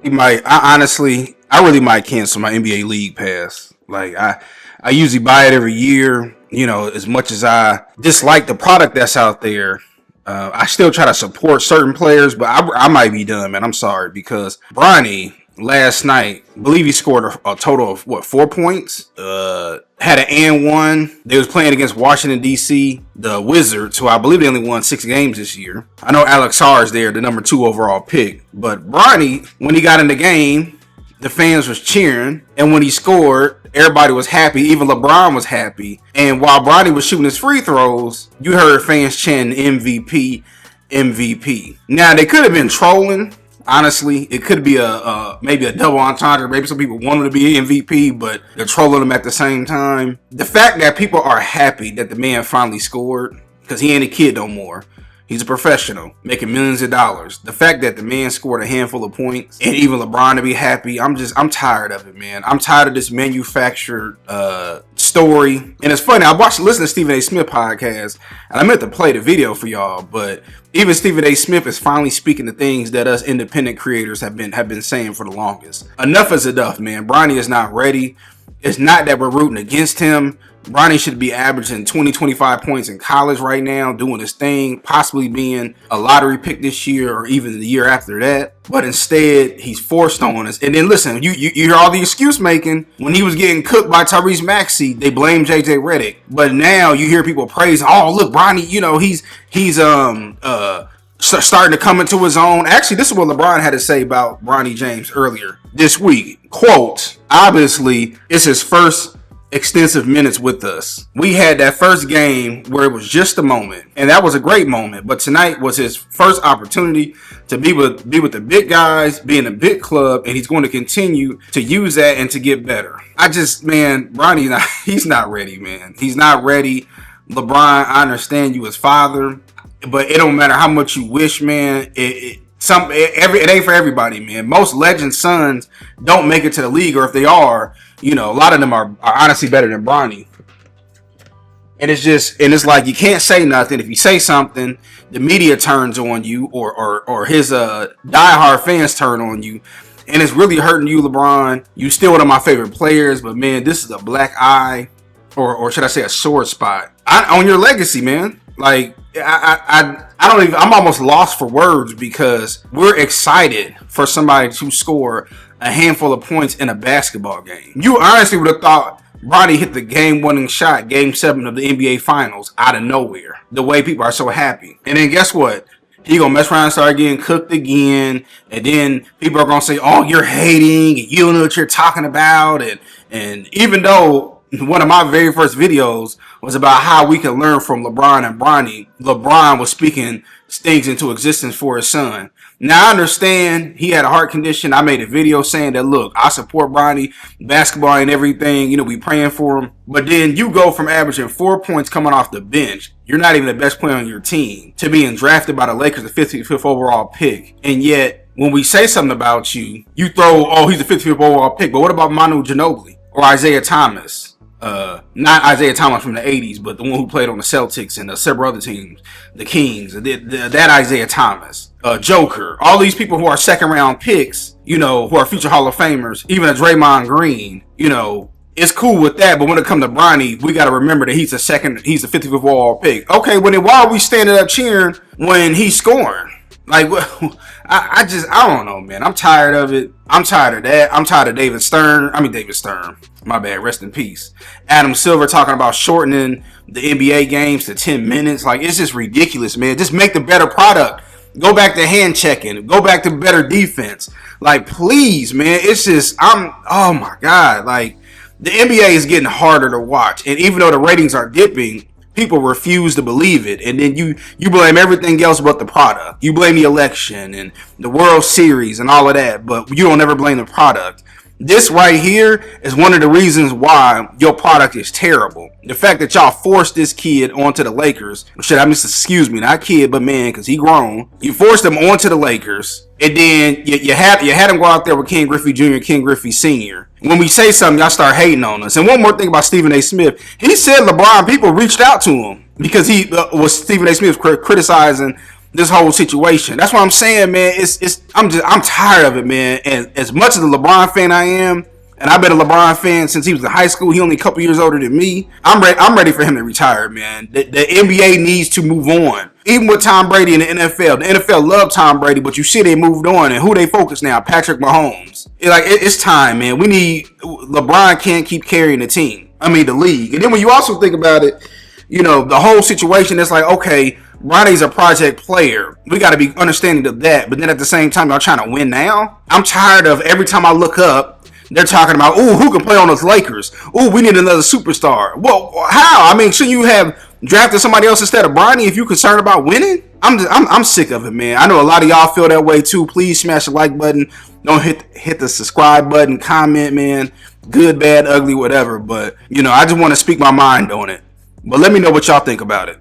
He might. I really might cancel my NBA League Pass. Like I usually buy it every year. You know, as much as I dislike the product that's out there, I still try to support certain players. But I might be done, man. I'm sorry because Bronny last night, I believe he scored a total of what 4 points. Had an and one. They was playing against Washington D.C. the Widzards, who I believe they only won 6 games this year. I know Alex Sarr is there, the number 2 overall pick. But Bronny, when he got in the game, the fans was cheering, and when he scored, everybody was happy. Even LeBron was happy. And while Bronny was shooting his free throws, you heard fans chanting MVP, MVP. Now they could have been trolling. Honestly, it could be maybe a double entendre. Maybe some people wanted to be MVP, but they're trolling him at the same time. The fact that people are happy that the man finally scored, because he ain't a kid no more. He's a professional, making millions of dollars. The fact that the man scored a handful of points, and even LeBron to be happy, I'm tired of it, man. I'm tired of this manufactured story. And it's funny, listened to Stephen A. Smith podcast, and I meant to play the video for y'all, but even Stephen A. Smith is finally speaking the things that us independent creators have been saying for the longest. Enough is enough, man. Bronny is not ready. It's not that we're rooting against him. Bronny should be averaging 20-25 points in college right now, doing his thing, possibly being a lottery pick this year or even the year after that. But instead, he's forced on us. And then listen, you hear all the excuse making. When he was getting cooked by Tyrese Maxey, they blame JJ Redick. But now you hear people praising, oh, look, Bronny, you know, he's starting to come into his own. Actually, this is what LeBron had to say about Bronny James earlier this week. Quote, obviously, it's his first extensive minutes with us. We had that first game where it was just a moment, and that was a great moment. But tonight was his first opportunity to be with the big guys, be in a big club, and he's going to continue to use that and to get better. Bronny, he's not ready, man. He's not ready. LeBron, I understand you as father, but it don't matter how much you wish, man. It ain't for everybody, man. Most legend sons don't make it to the league, or if they are, you know, a lot of them are honestly better than Bronny. And it's like you can't say nothing. If you say something, the media turns on you, or his diehard fans turn on you, and it's really hurting you, LeBron. You still one of my favorite players, but man, this is a black eye, or should I say a sore spot on your legacy, man. Like I don't even. I'm almost lost for words because we're excited for somebody to score a handful of points in a basketball game. You honestly would have thought Bronny hit the game-winning shot, Game 7 of the NBA Finals, out of nowhere. The way people are so happy, and then guess what? He gonna mess around and start getting cooked again, and then people are gonna say, "Oh, you're hating, and you don't know what you're talking about." And even though one of my very first videos was about how we can learn from LeBron and Bronny, LeBron was speaking things into existence for his son. Now I understand he had a heart condition. I made a video saying that, look, I support Bronny, basketball and everything. You know, we praying for him. But then you go from averaging 4 points coming off the bench. You're not even the best player on your team, to being drafted by the Lakers, the 55th overall pick. And yet, when we say something about you, you throw, oh, he's the 55th overall pick. But what about Manu Ginobili or Isaiah Thomas? Not Isaiah Thomas from the 80s, but the one who played on the Celtics and several other teams, the Kings, that Isaiah Thomas, Joker, all these people who are second round picks, you know, who are future Hall of Famers, even a Draymond Green, you know, it's cool with that. But when it comes to Bronny, we got to remember that he's the 55th overall pick. Okay, why are we standing up cheering when he's scoring? Like, I don't know, man. I'm tired of it. I'm tired of that. I'm tired of David Stern. My bad. Rest in peace. Adam Silver talking about shortening the NBA games to 10 minutes. Like, it's just ridiculous, man. Just make the better product. Go back to hand checking. Go back to better defense. Like, please, man. It's just, oh my God. Like, the NBA is getting harder to watch. And even though the ratings are dipping, people refuse to believe it, and then you blame everything else but the product. You blame the election and the World Series and all of that, but you don't ever blame the product. This right here is one of the reasons why your product is terrible. The fact that y'all forced this kid onto the Lakers, not kid, but man, because he grown. You forced him onto the Lakers, and then you had him go out there with Ken Griffey Jr., Ken Griffey Sr. When we say something, y'all start hating on us. And one more thing about Stephen A. Smith, he said LeBron people reached out to him because he was Stephen A. Smith criticizing this whole situation. That's what I'm saying, man. I'm tired of it, man. And as much as a LeBron fan I am, and I've been a LeBron fan since he was in high school. He only a couple years older than me. I'm ready for him to retire, man. The NBA needs to move on. Even with Tom Brady in the NFL loved Tom Brady, but you see they moved on, and who they focus now? Patrick Mahomes. It's time, man. We need LeBron can't keep carrying the team. I mean the league. And then when you also think about it, the whole situation. It's like, okay, Bronny's a project player. We got to be understanding of that. But then at the same time, y'all trying to win now. I'm tired of every time I look up, they're talking about, ooh, who can play on those Lakers? Ooh, we need another superstar. Well, how? I mean, shouldn't you have drafted somebody else instead of Bronny if you're concerned about winning? I'm sick of it, man. I know a lot of y'all feel that way too. Please smash the like button. Don't hit the subscribe button. Comment, man. Good, bad, ugly, whatever. But I just want to speak my mind on it. But let me know what y'all think about it.